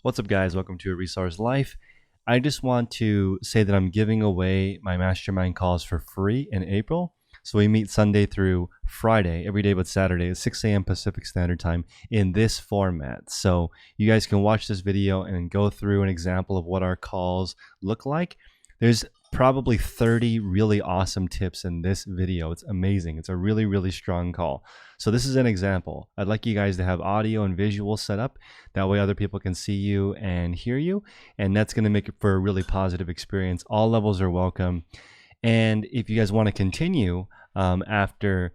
What's up, guys? Welcome to A Resource Life. I just want to say that I'm giving away my mastermind calls for free in April. So we meet Sunday through Friday, every day but Saturday at 6 a.m. Pacific Standard Time in this format. So you guys can watch this video and go through an example of what our calls look like. There's probably 30 really awesome tips in this video. It's amazing. It's a really, really strong call. So this is an example. I'd like you guys to have audio and visual set up. That way other people can see you and hear you. And that's going to make it for a really positive experience. All levels are welcome. And if you guys want to continue after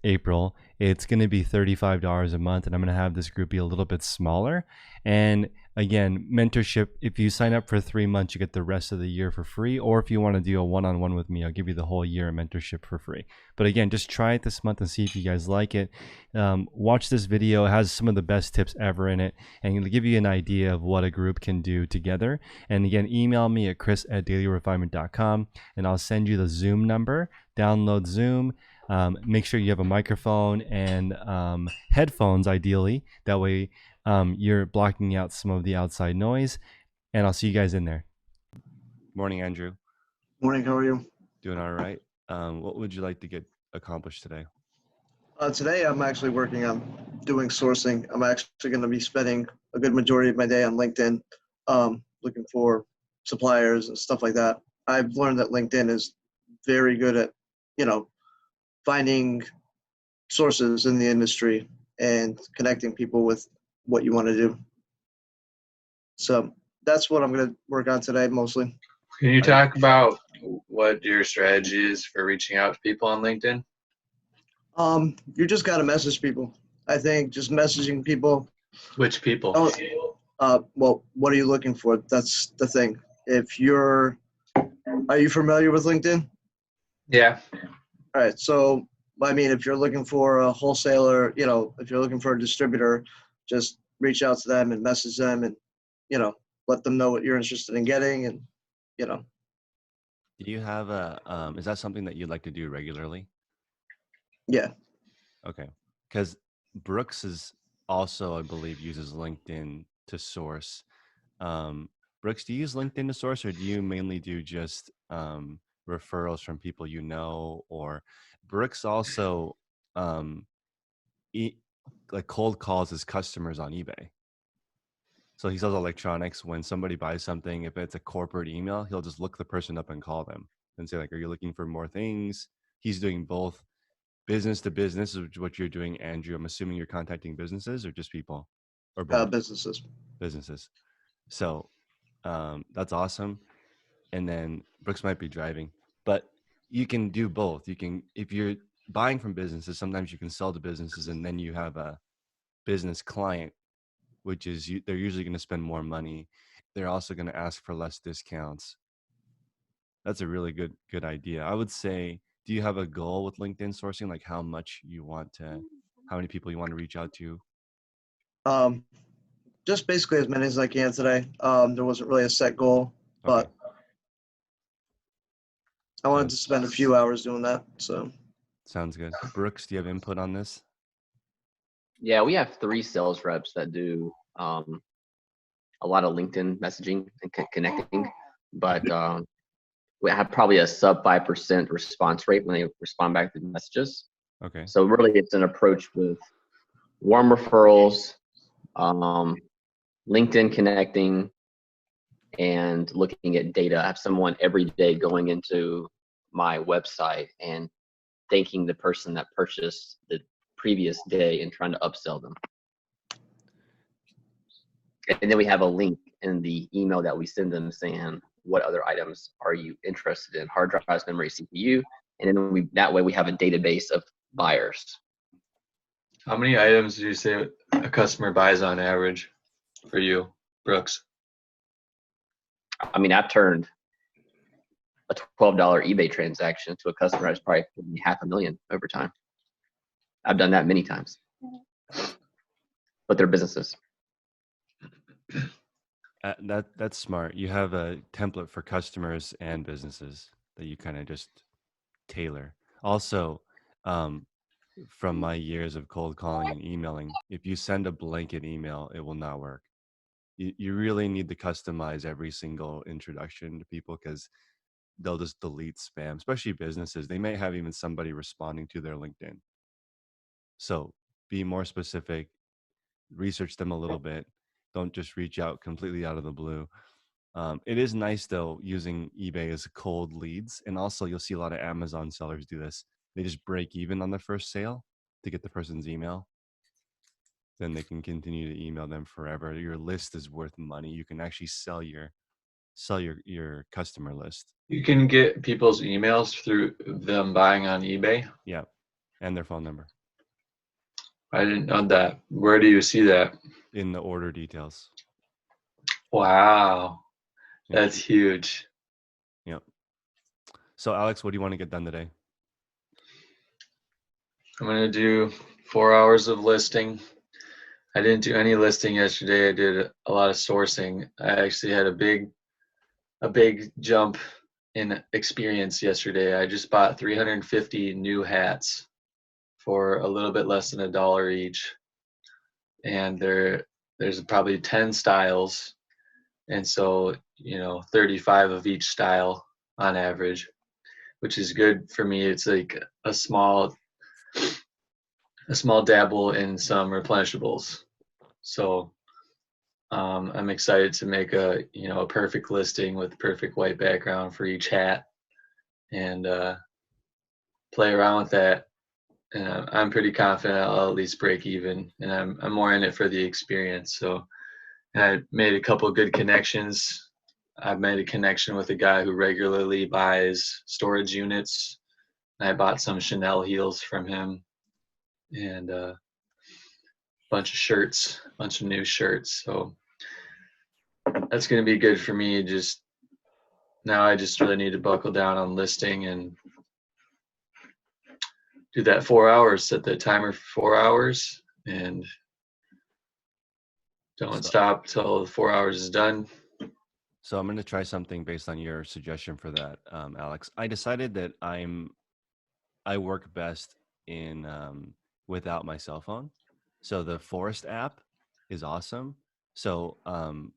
April, it's going to be $35 a month, and I'm going to have this group be a little bit smaller. And again, mentorship, if you sign up for 3 months, you get the rest of the year for free. Or if you want to do a one-on-one with me, I'll give you the whole year of mentorship for free. But again, just try it this month and see if you guys like it. Watch this video. It has some of the best tips ever in it, and it'll give you an idea of what a group can do together. And again, email me at chris@dailyrefinement.com, and I'll send you the Zoom number. Download Zoom. Make sure you have a microphone and headphones, ideally. That way you're blocking out some of the outside noise. And I'll see you guys in there. Morning, Andrew. Morning, how are you? Doing all right. What would you like to get accomplished today? Today I'm actually working on doing sourcing. I'm actually going to be spending a good majority of my day on LinkedIn, looking for suppliers and stuff like that. I've learned that LinkedIn is very good at, finding sources in the industry and connecting people with what you want to do. So that's what I'm going to work on today mostly. Can you talk about what your strategy is for reaching out to people on LinkedIn? You just got to message people. I think just messaging people. Which people? Well, what are you looking for? That's the thing. Are you familiar with LinkedIn? Yeah. All right. So, I mean, if you're looking for a wholesaler, if you're looking for a distributor, just reach out to them and message them and, let them know what you're interested in getting and, Do you have is that something that you'd like to do regularly? yeah. Okay. Because Brooks is also, I believe, uses LinkedIn to source. Brooks, do you use LinkedIn to source, or do you mainly do just referrals from people you know? Or Brooks also like cold calls his customers on eBay. So he sells electronics. When somebody buys something, if it's a corporate email, he'll just look the person up and call them and say, like, are you looking for more things? He's doing both business to business, is what you're doing, Andrew. I'm assuming you're contacting businesses or just people, or both? Businesses. Businesses. So that's awesome. And then Brooks might be driving, but you can do both. You can, if you're buying from businesses, sometimes you can sell to businesses, and then you have a business client, which is they're usually going to spend more money. They're also going to ask for less discounts. That's a really good idea. I would say, do you have a goal with LinkedIn sourcing, like how many people you want to reach out to? Just basically as many as I can today. There wasn't really a set goal, but I wanted to spend a few hours doing that. So sounds good. Brooks, do you have input on this? Yeah, we have 3 sales reps that do a lot of LinkedIn messaging and connecting, but we have probably a sub 5% response rate when they respond back to the messages. Okay. So really it's an approach with warm referrals, LinkedIn connecting, and looking at data. I have someone every day going into my website and thanking the person that purchased the previous day and trying to upsell them. And then we have a link in the email that we send them saying, what other items are you interested in? Hard drives, memory, CPU. And then that way we have a database of buyers. How many items do you say a customer buys on average for you, Brooks? I mean, I've turned a $12 eBay transaction to a customer that's probably $500,000 over time. I've done that many times, but they're businesses. That's smart. You have a template for customers and businesses that you kind of just tailor. Also, from my years of cold calling and emailing, if you send a blanket email, it will not work. you really need to customize every single introduction to people, because they'll just delete spam, especially businesses. They may have even somebody responding to their LinkedIn. So be more specific, research them a little bit. Don't just reach out completely out of the blue. It is nice though, using eBay as cold leads. And also you'll see a lot of Amazon sellers do this. They just break even on the first sale to get the person's email. Then they can continue to email them forever. Your list is worth money. You can actually sell your customer list. You can get people's emails through them buying on eBay. Yeah. And their phone number I didn't know that. Where do you see that? in the order details. Wow, Yeah. that's huge. Yep. So Alex, what do you want to get done today? I'm gonna do 4 hours of listing. I didn't do any listing yesterday. I did a lot of sourcing. I actually had a big jump in experience yesterday. I just bought 350 new hats for a little bit less than $1 each, and there's probably 10 styles, and so 35 of each style on average, which is good for me. It's like a small dabble in some replenishables. So I'm excited to make a perfect listing with perfect white background for each hat, and play around with that. And I'm pretty confident I'll at least break even, and I'm more in it for the experience. So, and I made a couple good connections. I've made a connection with a guy who regularly buys storage units. I bought some Chanel heels from him, and a bunch of new shirts. So that's going to be good for me. Just now, I just really need to buckle down on listing and do that 4 hours. Set the timer for 4 hours, and don't So, stop till the 4 hours is done. so I'm going to try something based on your suggestion for that, Alex. I decided that I work best in without my cell phone. So the Forest app is awesome. So I'm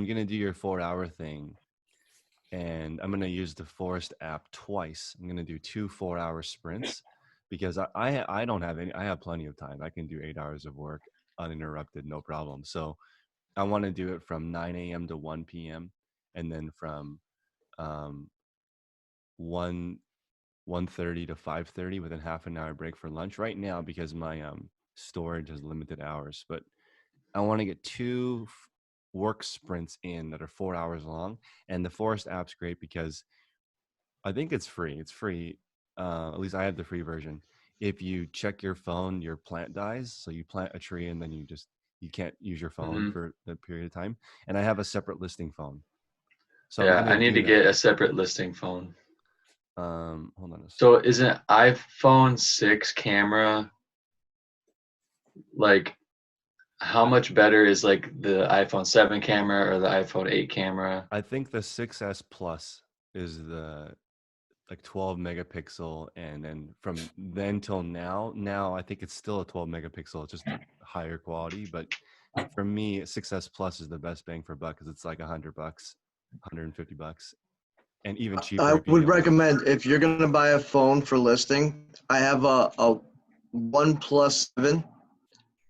gonna do your 4 hour thing, and I'm gonna use the Forest app twice. I'm gonna do 2 4 hour sprints, because I don't have any. I have plenty of time. I can do 8 hours of work uninterrupted, no problem. So I want to do it from 9 a.m. to 1 p.m. and then from um, 1 1:30 to 5:30 with a half an hour break for lunch right now, because my storage has limited hours. But I want to get 2 work sprints in that are 4 hours long. And the Forest app's great because I think it's free. It's free. At least I have the free version. If you check your phone, your plant dies. So you plant a tree and then you can't use your phone Hmm. for a period of time. And I have a separate listing phone. So I'm Yeah, gonna I need do to that. get a separate listing phone. Hold on a So second. isn't iPhone 6 camera, like, how much better is like the iPhone 7 camera or the iPhone 8 camera? I think the 6S Plus is the like 12 megapixel, and then from then till now I think it's still a 12 megapixel. It's just higher quality, but for me, 6S Plus is the best bang for buck, because it's like $100, $150, and even cheaper I if you would get like. recommend, if you're gonna buy a phone for listing, I have a OnePlus 7.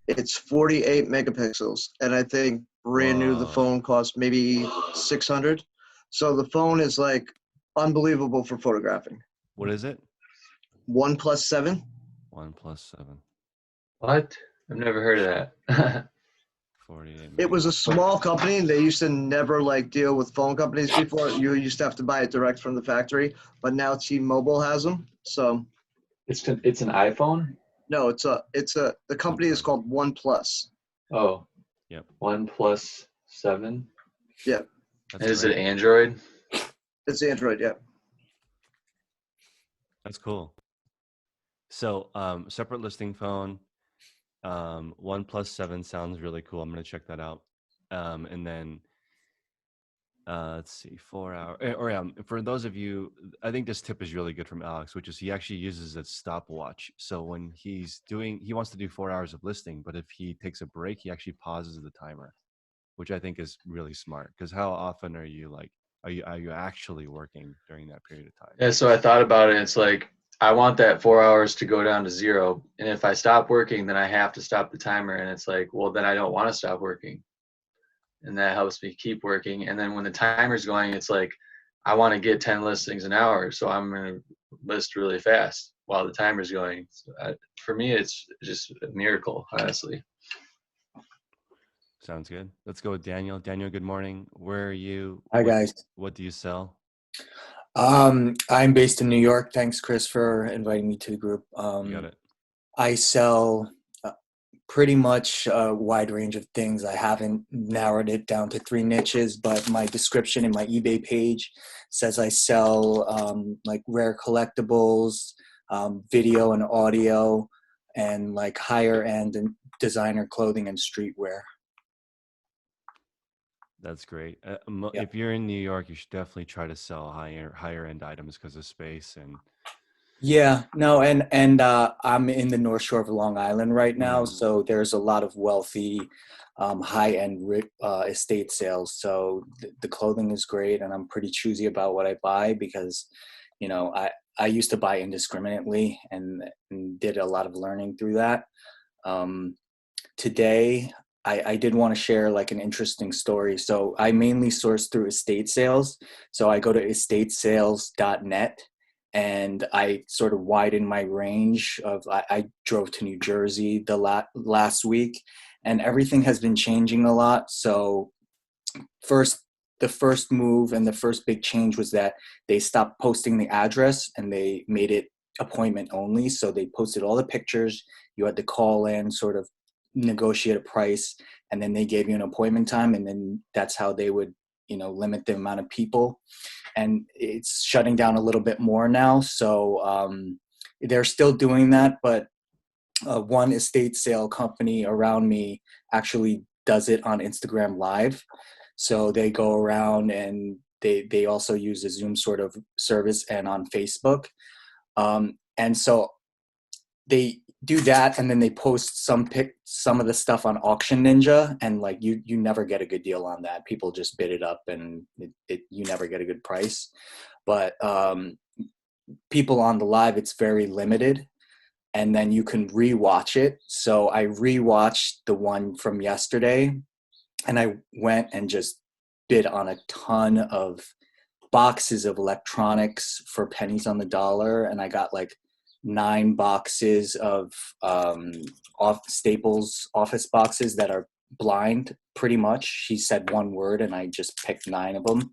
It's 48 megapixels, and I think brand new the Whoa, phone costs maybe 600. So the phone is like unbelievable for photographing. what is it? OnePlus 7. OnePlus 7, What? I've never heard of that. 48 It was a megapixel. small company. They used to never like deal with phone companies before. You used to have to buy it direct from the factory, but now T-Mobile has them. So It's an iPhone? no, the company is OnePlus. called OnePlus. Oh, Yep, OnePlus 7. Yeah, that's And is it great. Android? it's Android. Yeah. That's cool. So separate listing phone. OnePlus 7 sounds really cool. I'm gonna check that out. And then let's see, 4 hour. Or for those of you, I think this tip is really good from Alex, which is he actually uses a stopwatch. So when he wants to do 4 hours of listing, but if he takes a break, he actually pauses the timer. which I think is really smart. Because how often are you like, are you actually working during that period of time? Yeah, so I thought about it. It's like I want that 4 hours to go down to zero. And if I stop working, then I have to stop the timer. And it's like, well, then I don't want to stop working. And that helps me keep working. And then when the timer's going, it's like I want to get 10 listings an hour. So I'm going to list really fast while the timer's going. So for me, it's just a miracle, honestly. Sounds good. Let's go with Daniel. Daniel, good morning. Where are you? Hi guys. What do you sell? I'm based in New York. Thanks, Chris, for inviting me to the group. You got it. I sell pretty much a wide range of things. I haven't narrowed it down to 3 niches, but my description in my eBay page says I sell like rare collectibles, video and audio, and like higher end and designer clothing and streetwear. That's great. Yeah. If you're in New York, you should definitely try to sell higher end items because of space and. Yeah, no, and I'm in the North Shore of Long Island right now, so there's a lot of wealthy, high-end estate sales. So the clothing is great, and I'm pretty choosy about what I buy because, you know, I used to buy indiscriminately and did a lot of learning through that. Today, I did want to share like an interesting story. So I mainly source through estate sales. So I go to estatesales.net. And I sort of widened my range of, I drove to New Jersey last week, and everything has been changing a lot. So the first move and the first big change was that they stopped posting the address and they made it appointment only. So they posted all the pictures. You had to call in, sort of negotiate a price, and then they gave you an appointment time, and then that's how they would, you know, limit the amount of people. And it's shutting down a little bit more now. So they're still doing that, but one estate sale company around me actually does it on Instagram Live. So they go around and they also use a Zoom sort of service and on Facebook. And so they do that, and then they post some of the stuff on Auction Ninja, and like you never get a good deal on that. People just bid it up, and you never get a good price. But people on the live, it's very limited, and then you can rewatch it. So I rewatched the one from yesterday, and I went and just bid on a ton of boxes of electronics for pennies on the dollar, and I got like 9 boxes of Staples office boxes that are blind, pretty much. She said one word, and I just picked 9 of them.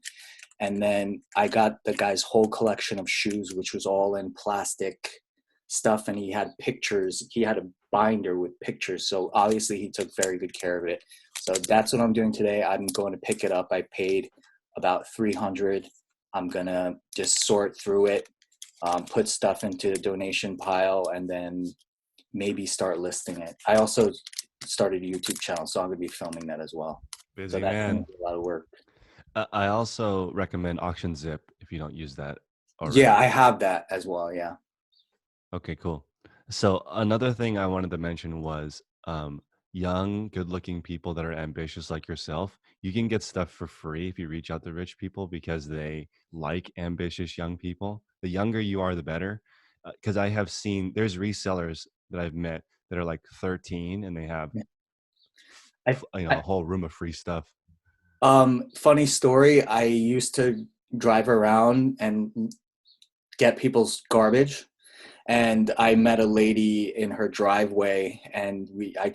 And then I got the guy's whole collection of shoes, which was all in plastic stuff, and he had pictures. He had a binder with pictures, so obviously he took very good care of it. So that's what I'm doing today. I'm going to pick it up. I paid about $300. I'm gonna just sort through it, put stuff into the donation pile, and then maybe start listing it. I also started a YouTube channel, so I'm going to be filming that as well. Busy so that's man. a lot of work. I also recommend Auction Zip if you don't use that already. Yeah, I have that as well. Yeah. Okay, cool. So another thing I wanted to mention was young, good-looking people that are ambitious like yourself. You can get stuff for free if you reach out to rich people because they like ambitious young people. The younger you are, the better. Because I have seen there's resellers that I've met that are like 13 and they have a whole room of free stuff. Funny story. I used to drive around and get people's garbage. And I met a lady in her driveway, and I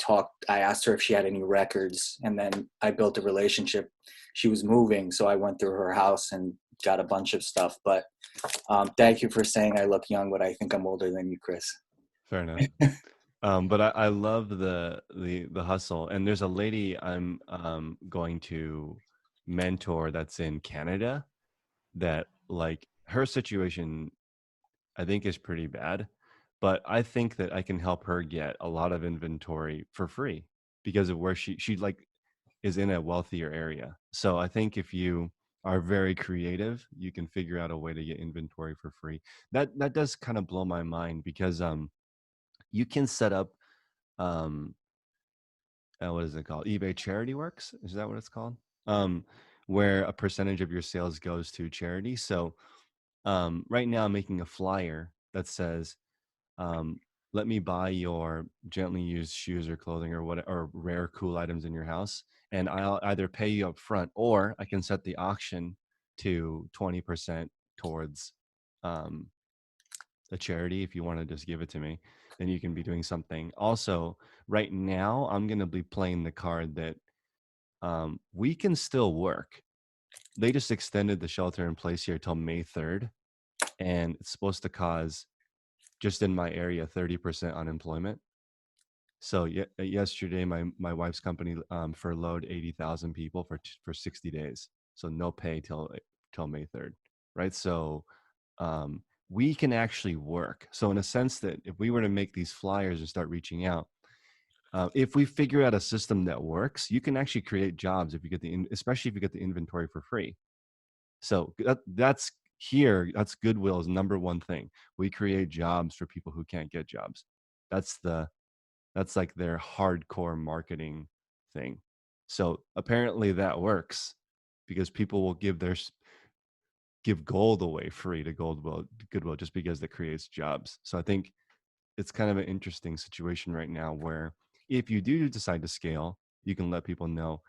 asked her if she had any records, and then I built a relationship. She was moving, so I went through her house and got a bunch of stuff. But thank you for saying I look young, but I think I'm older than you, Chris. Fair enough. But I love the hustle. And there's a lady I'm going to mentor that's in Canada that, like, her situation I think is pretty bad, but I think that I can help her get a lot of inventory for free because of where she like is in a wealthier area. So I think if you are very creative, you can figure out a way to get inventory for free. That does kind of blow my mind because you can set up what is it called? eBay Charity Works. Is that what it's called? Um, where a percentage of your sales goes to charity. So right now I'm making a flyer that says, um, let me buy your gently used shoes or clothing or what, or rare cool items in your house. And I'll either pay you up front, or I can set the auction to 20% towards um, a charity. If you want to just give it to me, then you can be doing something. Also, right now, I'm going to be playing the card that we can still work. They just extended the shelter in place here till May 3rd, and it's supposed to cause, just in my area, 30% unemployment. So yesterday, my wife's company furloughed 80,000 people for 60 days. So no pay till May 3rd, right? So we can actually work. So in a sense that if we were to make these flyers and start reaching out, if we figure out a system that works, you can actually create jobs if you get especially if you get the inventory for free. So that's here. That's Goodwill's number one thing. We create jobs for people who can't get jobs. That's like their hardcore marketing thing. So apparently that works, because people will give gold away free to Goodwill just because that creates jobs. So I think it's kind of an interesting situation right now where if you do decide to scale, you can let people know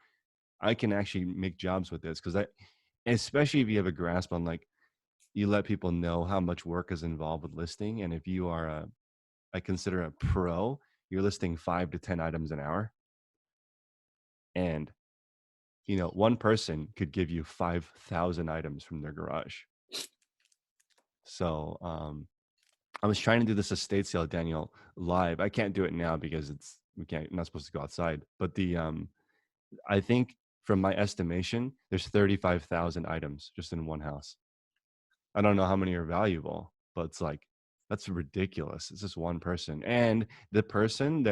I can actually make jobs with this. Because especially if you have a grasp on, like, you let people know how much work is involved with listing. And if you are I consider a pro, you're listing 5 to 10 items an hour. And, one person could give you 5,000 items from their garage. So I was trying to do this estate sale, Daniel, live. I can't do it now because we're not supposed to go outside. But I think from my estimation, there's 35,000 items just in one house. I don't know how many are valuable, but it's like, that's ridiculous. It's just one person. And the person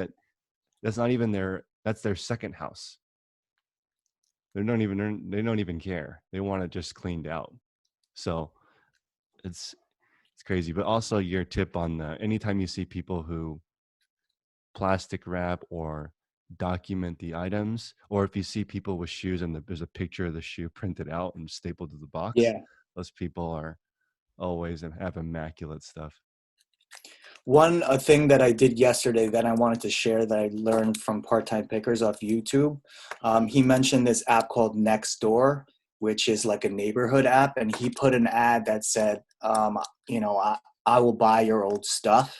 that's not even that's their second house. They don't even care. They want it just cleaned out. So it's crazy. But also your tip on anytime you see people who plastic wrap or document the items, or if you see people with shoes and there's a picture of the shoe printed out and stapled to the box, Yeah. those people are always have immaculate stuff. One thing that I did yesterday that I wanted to share that I learned from Part-Time Pickers off YouTube, he mentioned this app called Nextdoor, which is like a neighborhood app, and he put an ad that said, I will buy your old stuff.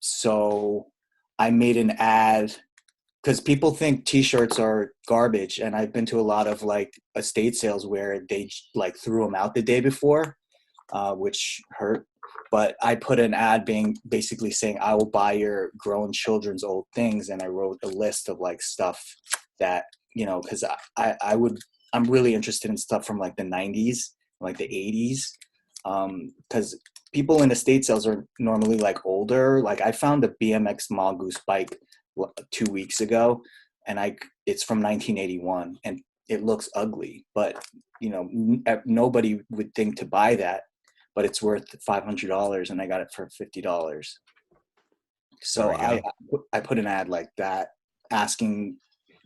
So I made an ad because people think t-shirts are garbage, and I've been to a lot of like estate sales where they like threw them out the day before, which hurt. But I put an ad basically saying, I will buy your grown children's old things. And I wrote a list of like stuff that, because I'm really interested in stuff from like the 90s, like the 80s. Because people in estate sales are normally like older. Like I found a BMX Mongoose bike 2 weeks ago, and it's from 1981, and it looks ugly, but nobody would think to buy that, but it's worth $500, and I got it for $50. So I put an ad like that asking,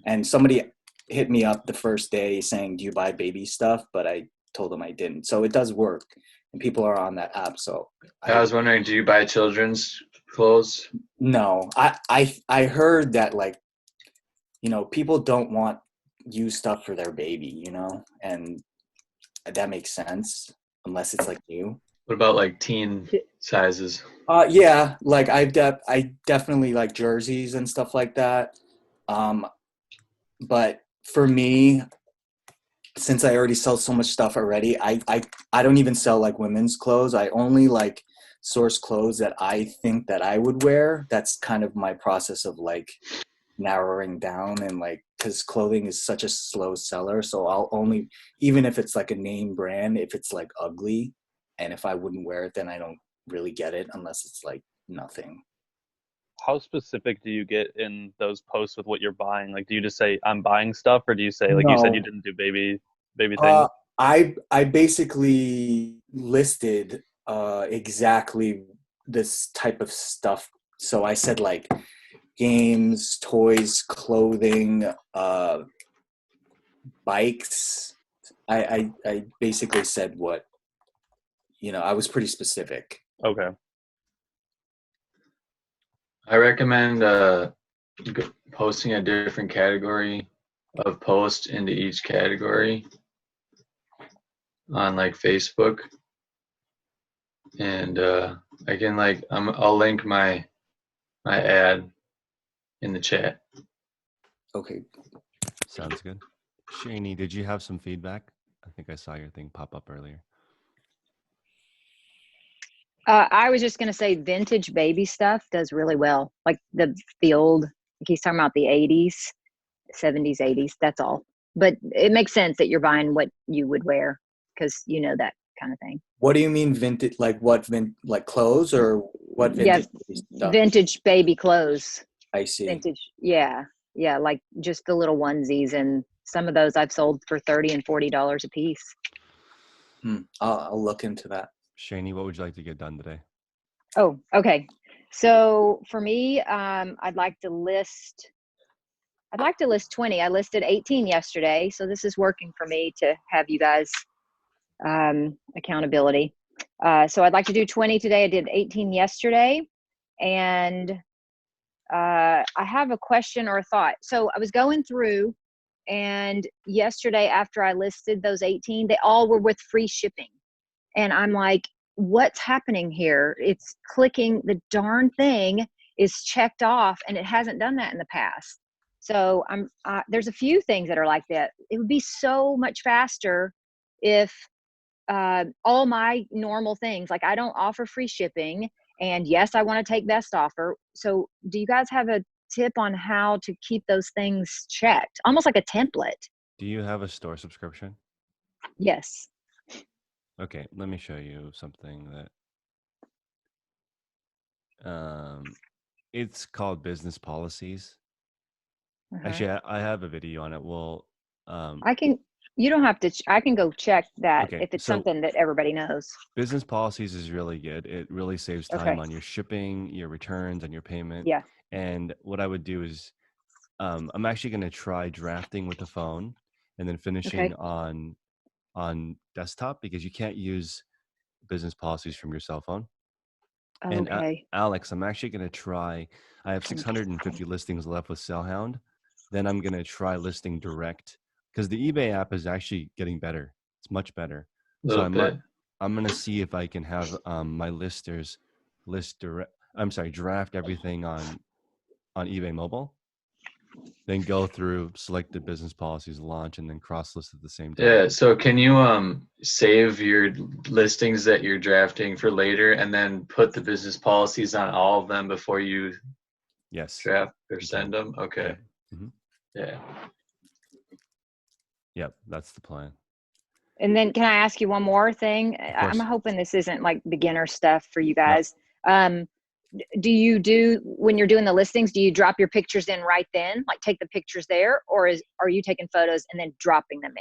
and somebody hit me up the first day saying, do you buy baby stuff? But I told them I didn't. So it does work, and people are on that app. So I was wondering, do you buy children's clothes? No, I heard that, like, people don't want used stuff for their baby, and that makes sense unless it's like new. What about like teen sizes? Yeah, like I definitely like jerseys and stuff like that. But for me, since I already sell so much stuff already, I don't even sell like women's clothes. I only like source clothes that I think that I would wear. That's kind of my process of like narrowing down, and like, because clothing is such a slow seller, so I'll only, even if it's like a name brand, if it's like ugly and if I wouldn't wear it, then I don't really get it unless it's like nothing. How specific do you get in those posts with what you're buying? Like, do you just say I'm buying stuff, or do you say, like, you said you No. didn't do baby things? I basically listed exactly this type of stuff. So I said, like, games, toys, clothing, bikes. I basically said what, I was pretty specific. Okay. I recommend posting a different category of post into each category on like Facebook, and I can I'll link my ad in the chat. Okay. Sounds good. Shani, did you have some feedback? I think I saw your thing pop up earlier. I was just going to say vintage baby stuff does really well. Like the old, like he's talking about the 80s, 70s, 80s. That's all. But it makes sense that you're buying what you would wear because that kind of thing. What do you mean vintage? Like what? Like clothes or what vintage stuff? Vintage baby clothes. I see. Vintage. Yeah. Yeah. Like just the little onesies. And some of those I've sold for $30 and $40 a piece. I'll look into that. Shani, what would you like to get done today? Oh, okay. So for me, I'd like to list 20. I listed 18 yesterday. So this is working for me to have you guys accountability. So I'd like to do 20 today. I did 18 yesterday. And I have a question or a thought. So I was going through, and yesterday after I listed those 18, they all were with free shipping. And I'm like, what's happening here? It's clicking, the darn thing is checked off, and it hasn't done that in the past. So there's a few things that are like that. It would be so much faster if all my normal things, like I don't offer free shipping, and yes, I want to take best offer. So do you guys have a tip on how to keep those things checked? Almost like a template. Do you have a store subscription? Yes. Okay, let me show you something that it's called business policies. Actually, I have a video on it. Well, you don't have to, I can go check that okay, if it's something that everybody knows. Business policies is really good. It really saves time on your shipping, your returns, and your payment. Yeah. And what I would do is I'm actually going to try drafting with the phone and then finishing on desktop, because you can't use business policies from your cell phone. And Alex, I'm actually going to try. I have 650 listings left with Sellhound. Then I'm going to try listing direct, because the eBay app is actually getting better. It's much better. So I'm going to see if I can have my listers draft everything on eBay mobile, then go through, select the business policies, launch, and then cross list at the same time. Yeah. So can you save your listings that you're drafting for later, and then put the business policies on all of them before you draft or send them? Okay. Yeah. Mm-hmm. Yeah. Yep, that's the plan. And then can I ask you one more thing? I'm hoping this isn't like beginner stuff for you guys. No. When you're doing the listings, do you drop your pictures in right then? Like take the pictures there, or are you taking photos and then dropping them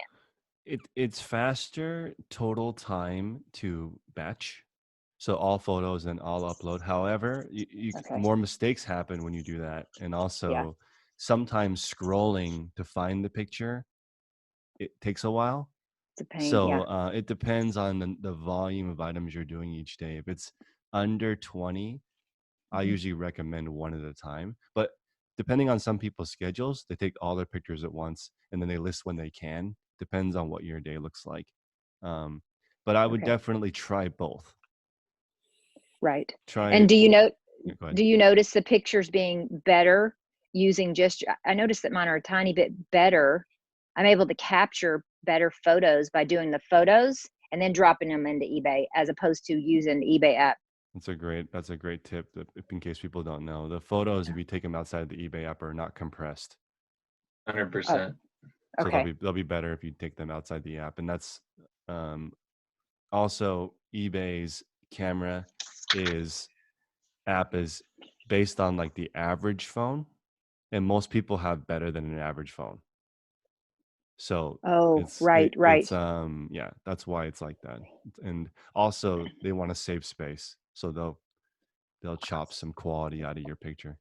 in? It's faster total time to batch. So all photos and all upload. However, more mistakes happen when you do that. And also sometimes scrolling to find the picture, it takes a while. It's a pain, so it depends on the volume of items you're doing each day. If it's under 20, I usually recommend one at a time. But depending on some people's schedules, they take all their pictures at once and then they list when they can. Depends on what your day looks like. But I would definitely try both. Right. And do you notice the pictures being better using I noticed that mine are a tiny bit better. I'm able to capture better photos by doing the photos and then dropping them into eBay, as opposed to using the eBay app. That's a great tip, in case people don't know. The photos, if you take them outside the eBay app, are not compressed. 100%. So they'll be better if you take them outside the app. And that's also eBay's camera app is based on like the average phone, and most people have better than an average phone. So right. That's why it's like that. And also they want to save space, so they'll chop some quality out of your picture.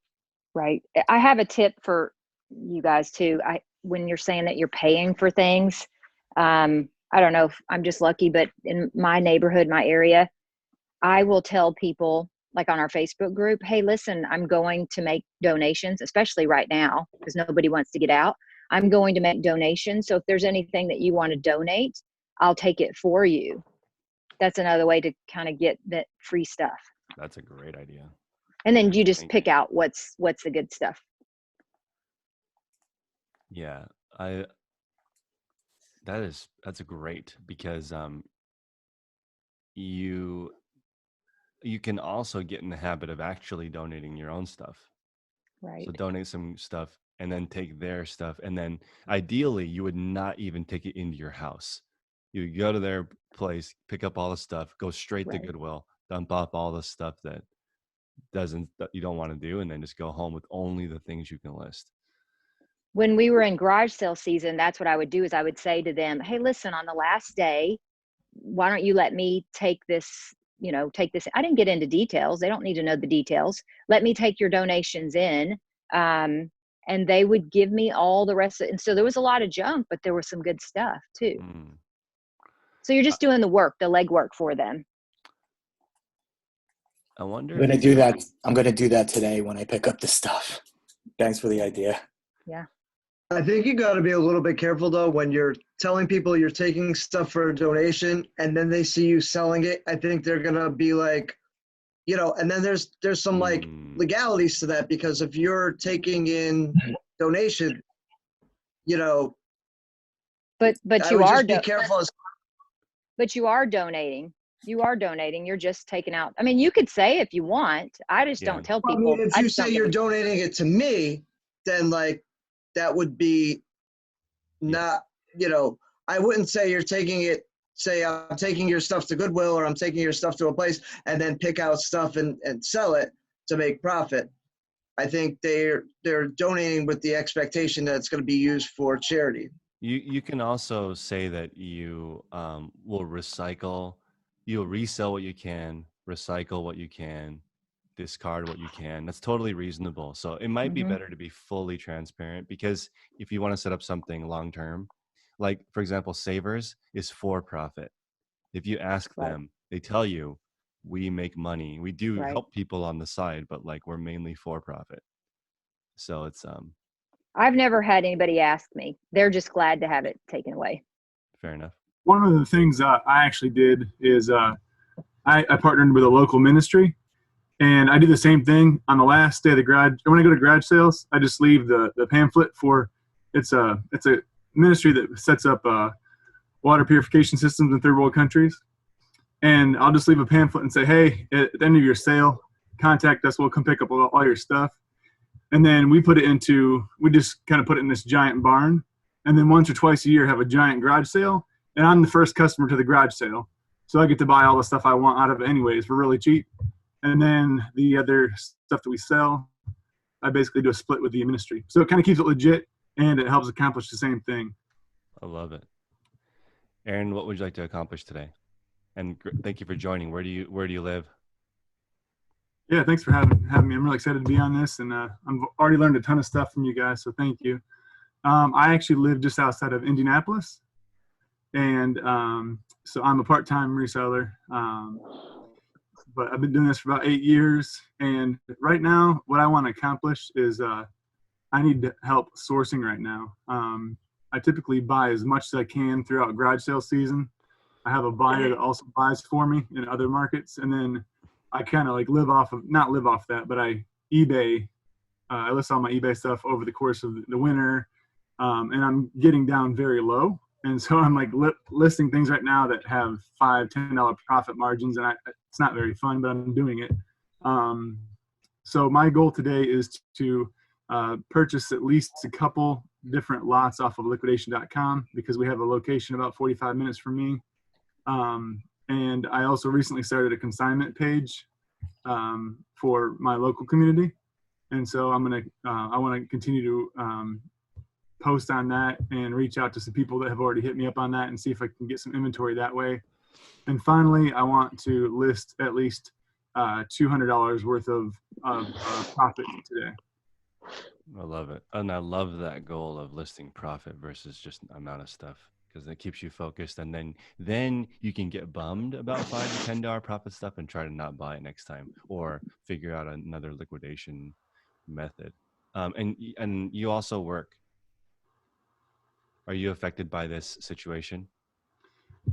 Right. I have a tip for you guys too. When you're saying that you're paying for things, I don't know if I'm just lucky, but in my neighborhood, my area, I will tell people like on our Facebook group, hey, listen, I'm going to make donations, especially right now because nobody wants to get out. I'm going to make donations. So if there's anything that you want to donate, I'll take it for you. That's another way to kind of get that free stuff. That's a great idea. And then you just Thank pick out what's the good stuff. Yeah, that's a great because you can also get in the habit of actually donating your own stuff. Right. So donate some stuff and then take their stuff, and then ideally you would not even take it into your house. You would go to their place, pick up all the stuff, go straight to Right. Goodwill, dump off all the stuff that you don't want to do, and then just go home with only the things you can list. When we were in garage sale season, that's what I would do is I would say to them, hey, listen, on the last day, why don't you let me take this, take this. I didn't get into details. They don't need to know the details. Let me take your donations in. And they would give me all the rest of it. And so there was a lot of junk, but there was some good stuff too. Mm. So you're just doing the work, the legwork for them. I wonder I'm going to if do that. I'm going to do that today when I pick up the stuff. Thanks for the idea. Yeah. I think you got to be a little bit careful though when you're telling people you're taking stuff for a donation and then they see you selling it. I think they're gonna be like, and then there's some like legalities to that because if you're taking in donation, But I you would are just be careful. But you are donating. You are donating. You're just taking out. I mean, you could say if you want. I just don't tell I people. mean, if you say you're donating it to me, then like that would be not, I wouldn't say you're taking it, say I'm taking your stuff to Goodwill or I'm taking your stuff to a place and then pick out stuff and sell it to make profit. I think they're donating with the expectation that it's going to be used for charity. You can also say that you will recycle, you'll resell what you can, recycle what you can, discard what you can. That's totally reasonable. So it might be better to be fully transparent because if you want to set up something long term, like for example, Savers is for profit. If you ask them, they tell you we make money. We do help people on the side, but like we're mainly for profit. So it's I've never had anybody ask me. They're just glad to have it taken away. fair enough. One of the things I actually did is I partnered with a local ministry, and I do the same thing on the last day of the garage. When I go to garage sales, I just leave the pamphlet for it's a ministry that sets up water purification systems in third world countries, and I'll just leave a pamphlet and say, hey, at the end of your sale, contact us. We'll come pick up all your stuff. And then we just kind of put it in this giant barn. And then once or twice a year have a giant garage sale. And I'm the first customer to the garage sale. So I get to buy all the stuff I want out of it anyways for really cheap. And then the other stuff that we sell, I basically do a split with the ministry. So it kind of keeps it legit and it helps accomplish the same thing. I love it. Aaron, what would you like to accomplish today? And thank you for joining. Where do you live? Yeah, thanks for having me. I'm really excited to be on this, and I've already learned a ton of stuff from you guys, so thank you. I actually live just outside of Indianapolis, and so I'm a part-time reseller, but I've been doing this for about 8 years, and right now what I want to accomplish is I need help sourcing right now. I typically buy as much as I can throughout garage sale season. I have a buyer that also buys for me in other markets, and then I kind of like not live off that, but I list all my eBay stuff over the course of the winter, and I'm getting down very low. And so I'm like listing things right now that have $5, $10 profit margins, and it's not very fun, but I'm doing it. So my goal today is to purchase at least a couple different lots off of liquidation.com because we have a location about 45 minutes from me. And I also recently started a consignment page for my local community. And so I want to continue to post on that and reach out to some people that have already hit me up on that and see if I can get some inventory that way. And finally, I want to list at least $200 worth of profit today. I love it. And I love that goal of listing profit versus just amount of stuff because it keeps you focused. And then you can get bummed about $5 to $10 profit stuff and try to not buy it next time or figure out another liquidation method. And you also work. Are you affected by this situation?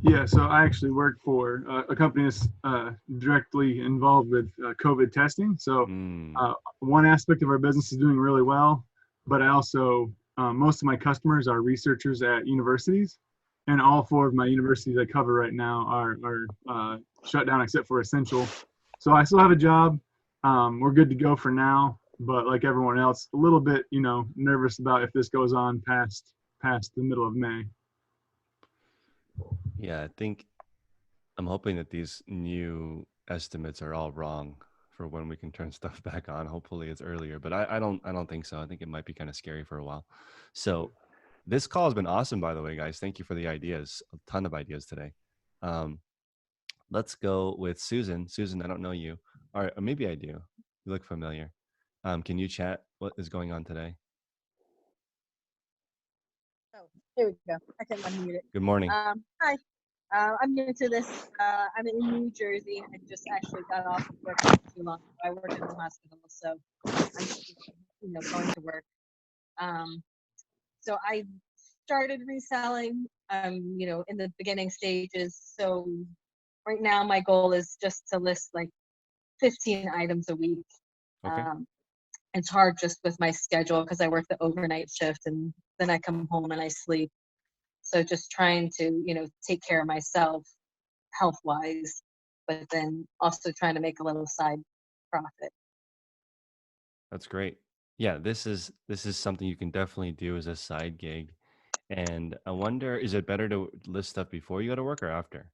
Yeah, so I actually work for a company that's directly involved with COVID testing. So one aspect of our business is doing really well, but I also, most of my customers are researchers at universities, and all 4 of my universities I cover right now are shut down except for essential. So I still have a job. We're good to go for now, but like everyone else, a little bit, nervous about if this goes on past the middle of May. Yeah, I think I'm hoping that these new estimates are all wrong for when we can turn stuff back on. Hopefully it's earlier, but I don't think so. I think it might be kind of scary for a while. So this call has been awesome, by the way, guys. Thank you for the ideas. A ton of ideas today. Let's go with Susan. Susan, I don't know you. All right, or maybe I do. You look familiar. Can you chat? What is going on today? Oh, there we go. I can unmute it. Good morning. Hi. I'm new to this. I'm in New Jersey. I just actually got off of work not too long. I work in the hospital, so I'm going to work. So I started reselling. In the beginning stages. So right now my goal is just to list like 15 items a week. Okay. It's hard just with my schedule because I work the overnight shift and then I come home and I sleep. So just trying to, take care of myself health-wise, but then also trying to make a little side profit. That's great. Yeah, this is something you can definitely do as a side gig. And I wonder, is it better to list stuff before you go to work or after?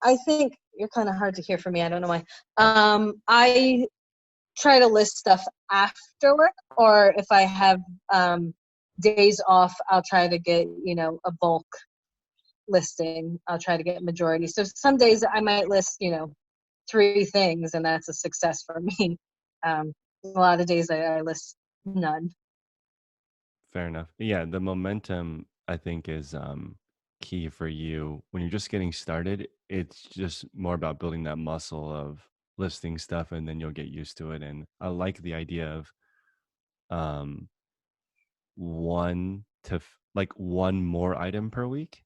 I think you're kind of hard to hear from me. I don't know why. I try to list stuff after work, or if I have days off, I'll try to get, a bulk listing. I'll try to get majority. So some days I might list, 3 things, and that's a success for me. A lot of days I list none. Fair enough. Yeah, the momentum I think is key for you when you're just getting started. It's just more about building that muscle of listing stuff, and then you'll get used to it. And I like the idea of one more item per week.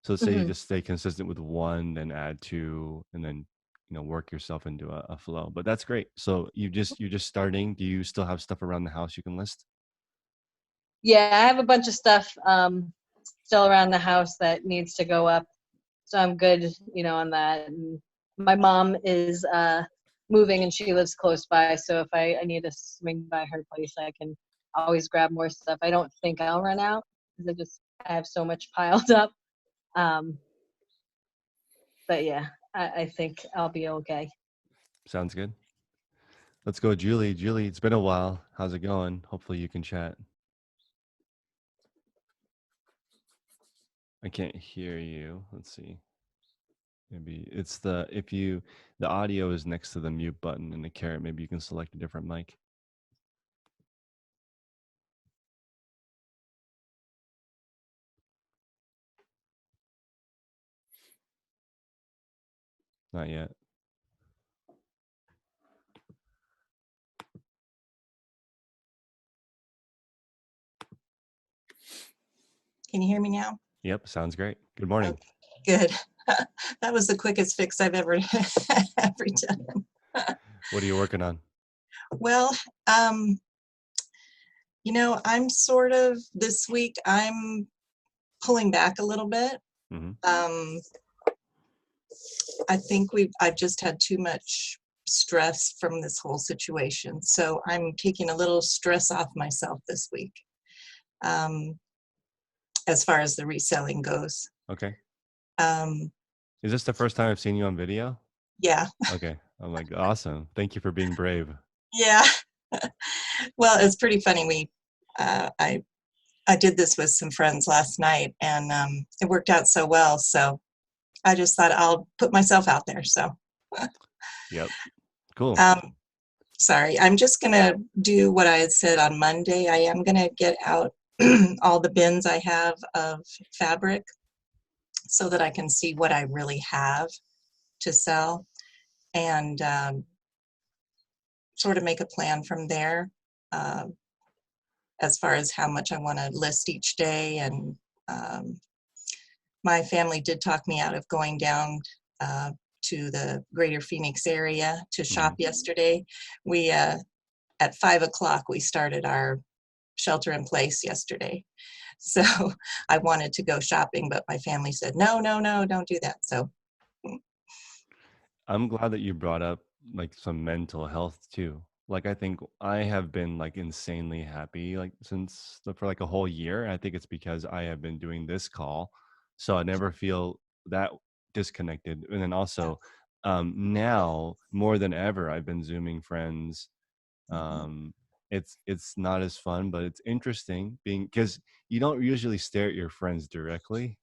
So say you just stay consistent with 1, then add 2, and then work yourself into a flow. But that's great. So you're just starting. Do you still have stuff around the house you can list? Yeah, I have a bunch of stuff still around the house that needs to go up. So I'm good, on that. And my mom is moving and she lives close by. So if I need to swing by her place, I can always grab more stuff. I don't think I'll run out because I have so much piled up. But yeah, I think I'll be okay. Sounds good. Let's go, Julie. Julie, it's been a while. How's it going? Hopefully you can chat. I can't hear you. Let's see. Maybe it's the audio is next to the mute button in the carrot. Maybe you can select a different mic. Not yet. Can you hear me now? Yep, sounds great. Good morning. Okay, good. That was the quickest fix I've ever done. What are you working on? Well, I'm sort of this week, I'm pulling back a little bit. Mm-hmm. I think I've just had too much stress from this whole situation. So I'm taking a little stress off myself this week. As far as the reselling goes. Okay. Is this the first time I've seen you on video? Yeah. Okay. I'm like, awesome. Thank you for being brave. Yeah. Well, it's pretty funny. I did this with some friends last night, and it worked out so well. So I just thought I'll put myself out there. So. Yep. Cool. sorry, I'm just going to do what I had said on Monday. I am going to get out all the bins I have of fabric so that I can see what I really have to sell, and sort of make a plan from there as far as how much I want to list each day. And my family did talk me out of going down to the greater Phoenix area to shop yesterday. We at 5 o'clock we started our shelter in place yesterday, so I wanted to go shopping, but my family said no, don't do that. So I'm glad that you brought up like some mental health too. Like I think I have been like insanely happy like for like a whole year. I think it's because I have been doing this call, so I never feel that disconnected. And then also now more than ever, I've been Zooming friends. It's not as fun, but it's interesting being because you don't usually stare at your friends directly.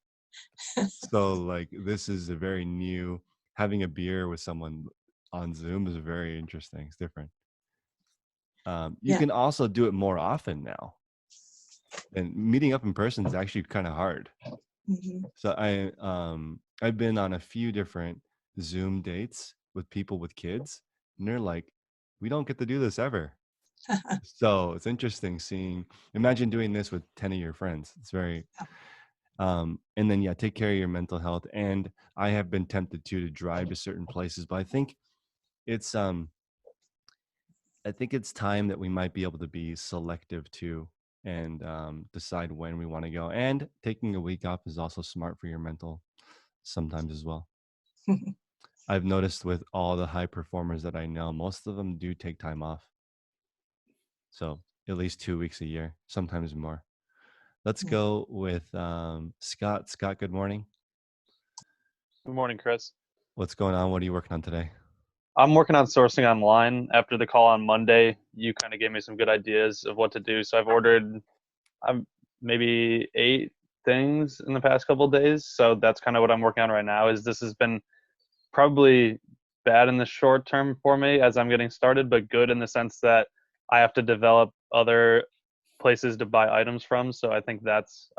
So like this is a very new having a beer with someone on Zoom is very interesting. It's different. You yeah. can also do it more often now. And meeting up in person is actually kind of hard. Mhm. So I've been on a few different Zoom dates with people with kids, and they're like, we don't get to do this ever. So it's interesting seeing. Imagine doing this with 10 of your friends. It's very and then take care of your mental health. And I have been tempted to drive to certain places, but it's I think it's time that we might be able to be selective too, and decide when we want to go. And taking a week off is also smart for your mental sometimes as well. I've noticed with all the high performers that I know, most of them do take time off. So at least 2 weeks a year, sometimes more. Let's go with Scott. Scott, good morning. Good morning, Chris. What's going on? What are you working on today? I'm working on sourcing online. After the call on Monday, you kind of gave me some good ideas of what to do. So I've ordered maybe 8 things in the past couple of days. So that's kind of what I'm working on right now. This has been probably bad in the short term for me as I'm getting started, but good in the sense that I have to develop other places to buy items from. So I think that's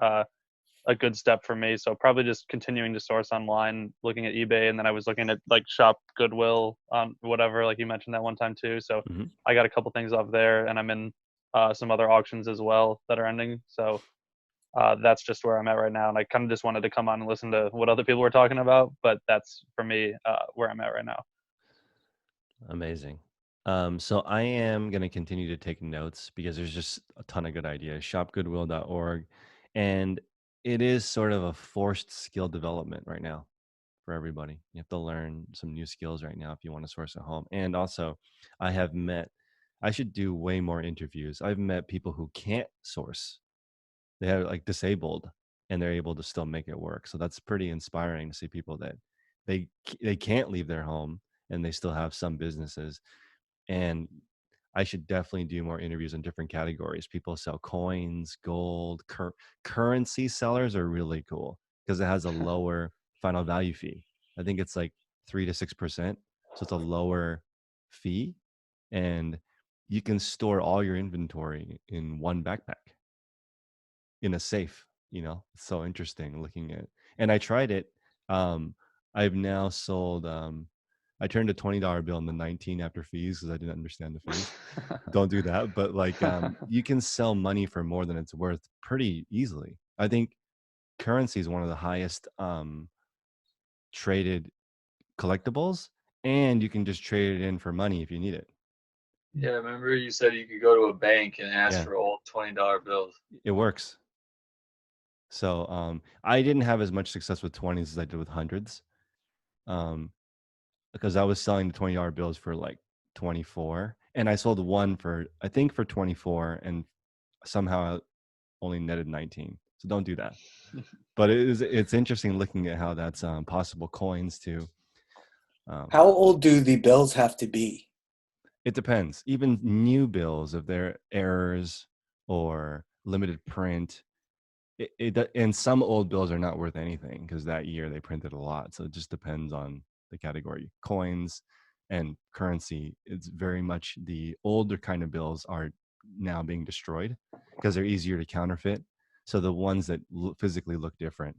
a good step for me. So probably just continuing to source online, looking at eBay, and then I was looking at like Shop Goodwill on whatever, like you mentioned that one time too. So I got a couple things off there, and I'm in some other auctions as well that are ending. So that's just where I'm at right now. And I kind of just wanted to come on and listen to what other people were talking about, but that's for me where I'm at right now. Amazing. So I am going to continue to take notes because there's just a ton of good ideas. Shopgoodwill.org. And it is sort of a forced skill development right now for everybody. You have to learn some new skills right now if you want to source a home. And also, I should do way more interviews. I've met people who can't source. They have like disabled and they're able to still make it work. So that's pretty inspiring to see people that they can't leave their home and they still have some businesses. And I should definitely do more interviews in different categories. People sell coins, gold, currency sellers are really cool because it has a lower final value fee. I think it's like 3 to 6%. So it's a lower fee. And you can store all your inventory in one backpack in a safe. It's so interesting looking at. And I tried it. I've now sold I turned a $20 bill into 19 after fees because I didn't understand the fees. Don't do that. But like you can sell money for more than it's worth pretty easily. I think currency is one of the highest traded collectibles, and you can just trade it in for money if you need it. Yeah, remember you said you could go to a bank and ask Yeah. for old $20 bills. It works. So I didn't have as much success with 20s as I did with hundreds. Because I was selling the $20 bills for like 24, and I sold one for I think for 24, and somehow I only netted 19. So don't do that. But it's interesting looking at how that's possible. Coins too. How old do the bills have to be? It depends. Even new bills, if they're errors or limited print, and some old bills are not worth anything because that year they printed a lot. So it just depends on the category. Coins, and currency, it's very much the older kind of bills are now being destroyed because they're easier to counterfeit. So the ones that physically look different,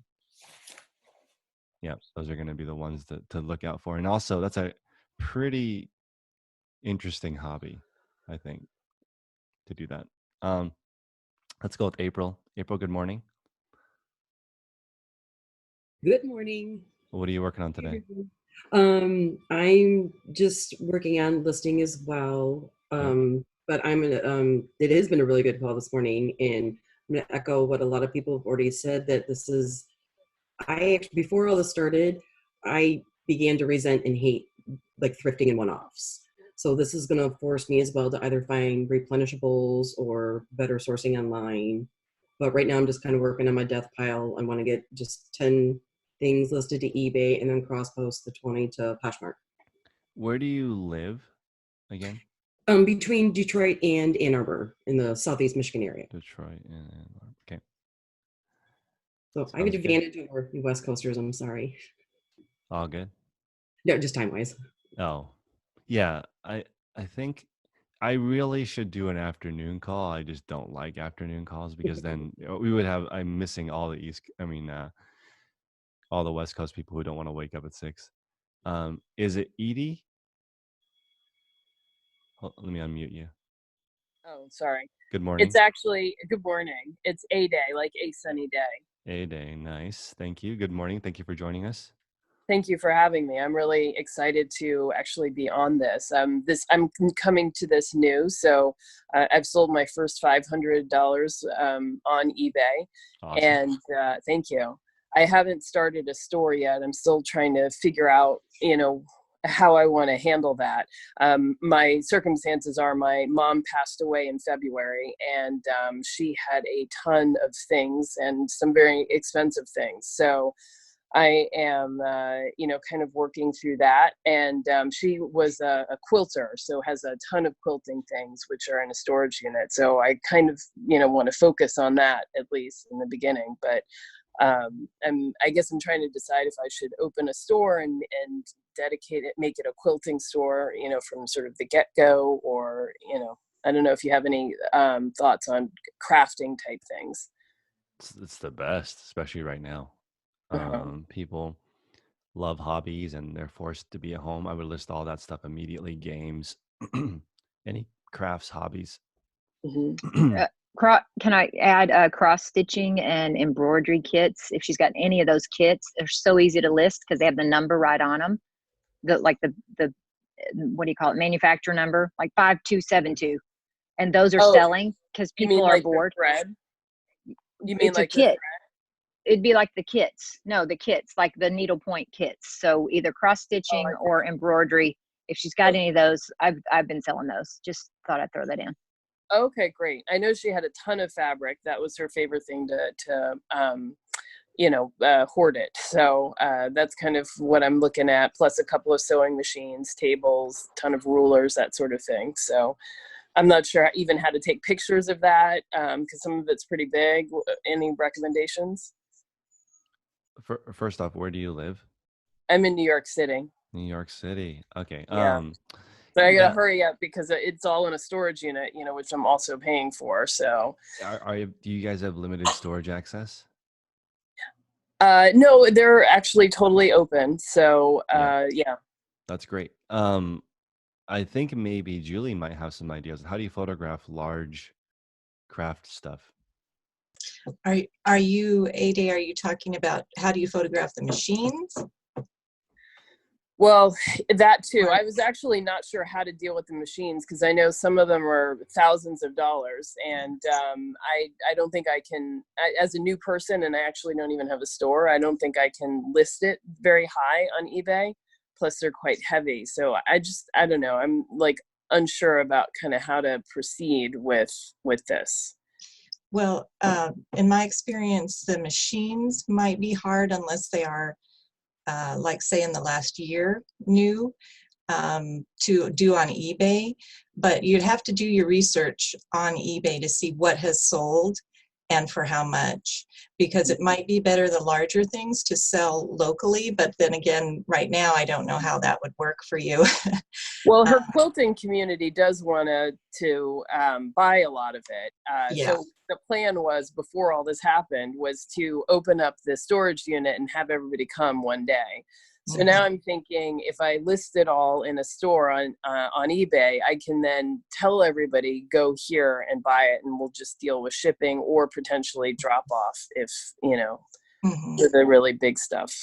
yeah, those are going to be the ones to look out for. And also, that's a pretty interesting hobby, I think, to do that. Let's go with April. April, good morning. Good morning. What are you working on today? I'm just working on listing as well. But it has been a really good call this morning, and I'm gonna echo what a lot of people have already said, that before all this started, I began to resent and hate like thrifting and one-offs. So this is gonna force me as well to either find replenishables or better sourcing online. But right now I'm just kind of working on my death pile. I want to get just 10 things listed to eBay and then cross post the 20 to Poshmark. Where do you live again? Between Detroit and Ann Arbor in the Southeast Michigan area. Detroit and Ann Arbor. Okay. So I have an advantage over you West Coasters. I'm sorry. All good. No, just time wise. Oh, yeah. I think I really should do an afternoon call. I just don't like afternoon calls because then we would have. I'm missing all the all the West Coast people who don't want to wake up at 6. Is it Edie? Let me unmute you. Oh, sorry. Good morning. It's actually good morning. It's a day, like a sunny day. A day, nice. Thank you. Good morning. Thank you for joining us. Thank you for having me. I'm really excited to actually be on this. I'm coming to this new, so I've sold my first $500 on eBay, Awesome. and thank you. I haven't started a store yet. I'm still trying to figure out, how I want to handle that. My circumstances are my mom passed away in February, and she had a ton of things and some very expensive things. So I am, kind of working through that. And she was a quilter, so has a ton of quilting things, which are in a storage unit. So I kind of, want to focus on that at least in the beginning. But I guess I'm trying to decide if I should open a store and dedicate it, make it a quilting store, from sort of the get-go, or, I don't know if you have any thoughts on crafting type things. It's the best, especially right now. People love hobbies and they're forced to be at home. I would list all that stuff immediately. Games, any crafts, hobbies. Mm-hmm. Can I add cross stitching and embroidery kits? If she's got any of those kits, they're so easy to list because they have the number right on them. The what do you call it? Manufacturer number, like 5272, and those are selling because people are bored. Thread? You mean it's like a kit? It'd be like the kits. No, the kits, like the needlepoint kits. So either cross stitching or embroidery. If she's got any of those, I've been selling those. Just thought I'd throw that in. Okay, great. I know she had a ton of fabric. That was her favorite thing to hoard it. So that's kind of what I'm looking at, plus a couple of sewing machines, tables, ton of rulers, that sort of thing. So I'm not sure even how to take pictures of that because some of it's pretty big. Any recommendations? First off, where do you live? I'm in New York City. New York City. Okay. Yeah. But I gotta hurry up because it's all in a storage unit, which I'm also paying for. So, do you guys have limited storage access? No, they're actually totally open. So, yeah. That's great. I think maybe Julie might have some ideas. How do you photograph large craft stuff? Are you, Ada, are you talking about how do you photograph the machines? Well, that too. I was actually not sure how to deal with the machines because I know some of them are thousands of dollars, and I don't think I can, as a new person, and I actually don't even have a store, I don't think I can list it very high on eBay. Plus, they're quite heavy. So I don't know. I'm like unsure about kind of how to proceed with this. Well, in my experience, the machines might be hard unless they are, like say in the last year, new to do on eBay. But you'd have to do your research on eBay to see what has sold and for how much. because it might be better the larger things to sell locally, but then again, right now, I don't know how that would work for you. Well, her quilting community does want to buy a lot of it. Yeah. So the plan was, before all this happened, was to open up the storage unit and have everybody come one day. So now I'm thinking, if I list it all in a store on eBay, I can then tell everybody, go here and buy it, and we'll just deal with shipping or potentially drop off if, for the really big stuff.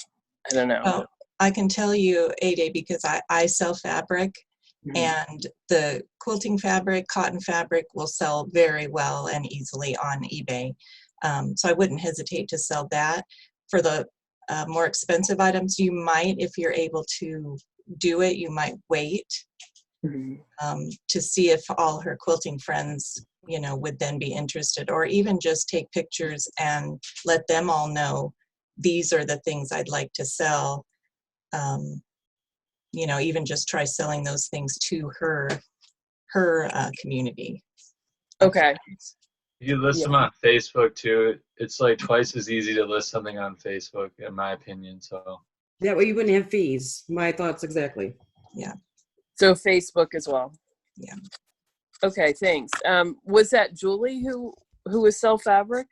I don't know. Well, I can tell you, A-Day, because I sell fabric, and the quilting fabric, cotton fabric will sell very well and easily on eBay. So I wouldn't hesitate to sell that. For the more expensive items, you might, if you're able to do it, you might wait to see if all her quilting friends, would then be interested, or even just take pictures and let them all know these are the things I'd like to sell. Even just try selling those things to her community. Okay. You list them on Facebook too. It's like twice as easy to list something on Facebook, in my opinion. So that way you wouldn't have fees. My thoughts exactly. Yeah. So Facebook as well. Yeah. Okay, thanks. Was that Julie who was Sell Fabric?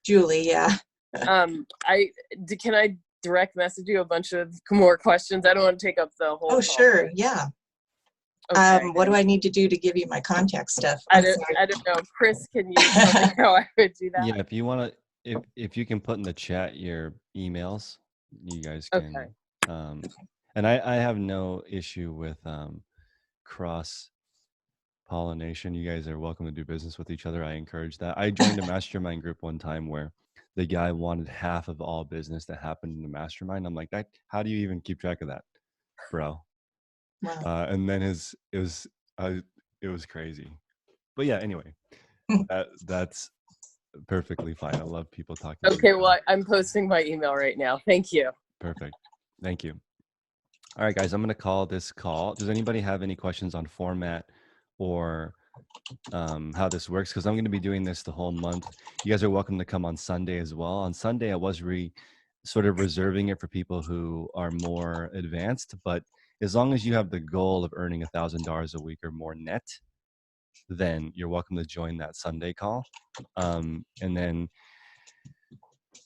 Julie, yeah. Can I direct message you a bunch of more questions? I don't want to take up the whole Oh, call. sure. Yeah. Okay. What do I need to do to give you my contact stuff? I don't know. Chris, can you tell me how I would do that? Yeah, if you want to, if you can put in the chat your emails, you guys can. Okay. And I have no issue with cross pollination. You guys are welcome to do business with each other. I encourage that. I joined a mastermind group one time where the guy wanted half of all business that happened in the mastermind. I'm like, how do you even keep track of that, bro? Wow. And then it was crazy. But yeah, anyway, that's perfectly fine. I love people talking. Okay, well, I'm posting my email right now. Thank you. Perfect. Thank you. All right, guys, I'm going to call this call. Does anybody have any questions on format or how this works? Because I'm going to be doing this the whole month. You guys are welcome to come on Sunday as well. On Sunday, I was sort of reserving it for people who are more advanced, but as long as you have the goal of earning $1,000 a week or more net, then you're welcome to join that Sunday call. And then,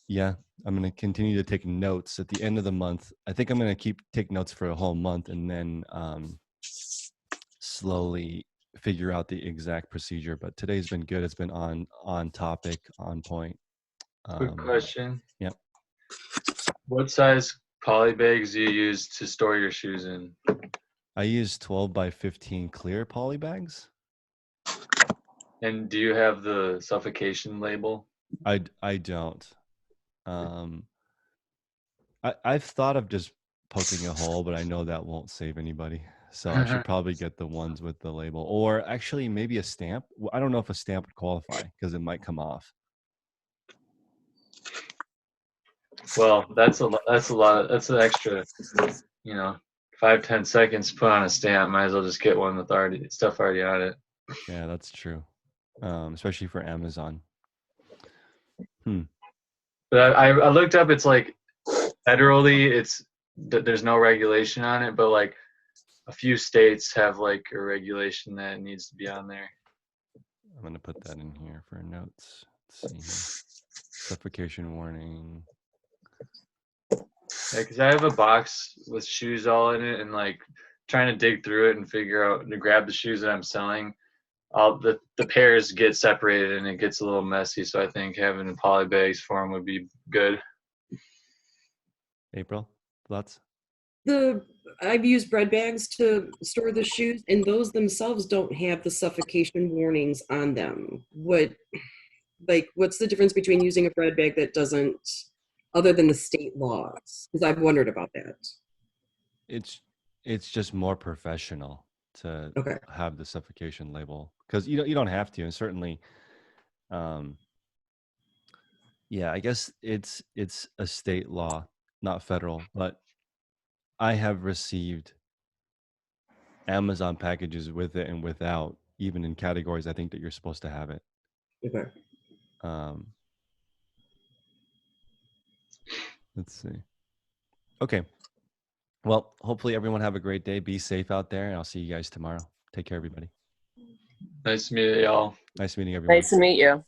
yeah, I'm going to continue to take notes at the end of the month. I think I'm going to take notes for a whole month and then slowly figure out the exact procedure. But today's been good. It's been on topic, on point. Quick question. Yep. What size poly bags do you use to store your shoes in? I use 12 by 15 clear poly bags. And do you have the suffocation label? I don't. I've thought of just poking a hole, but I know that won't save anybody. So I should probably get the ones with the label, or actually maybe a stamp. I don't know if a stamp would qualify because it might come off. Well, that's an extra, 5-10 seconds to put on a stamp. Might as well just get one with stuff already on it. Yeah, that's true. Especially for Amazon. But I looked up, it's like federally, there's no regulation on it, but like a few states have like a regulation that needs to be on there. I'm going to put that in here for notes. Let's see. Suffocation warning. Yeah, because I have a box with shoes all in it, and like trying to dig through it and figure out to grab the shoes that I'm selling. The pairs get separated and it gets a little messy. So I think having a poly bags for them would be good. April, thoughts? I've used bread bags to store the shoes, and those themselves don't have the suffocation warnings on them. What's the difference between using a bread bag that doesn't, other than the state laws? Because I've wondered about that. It's just more professional to have the suffocation label, because you don't have to, and certainly, yeah, I guess it's a state law, not federal, but I have received Amazon packages with it and without, even in categories I think that you're supposed to have it. Okay. Let's see. Okay. Well, hopefully everyone have a great day. Be safe out there, and I'll see you guys tomorrow. Take care, everybody. Nice to meet y'all. Nice meeting everyone. Nice to meet you.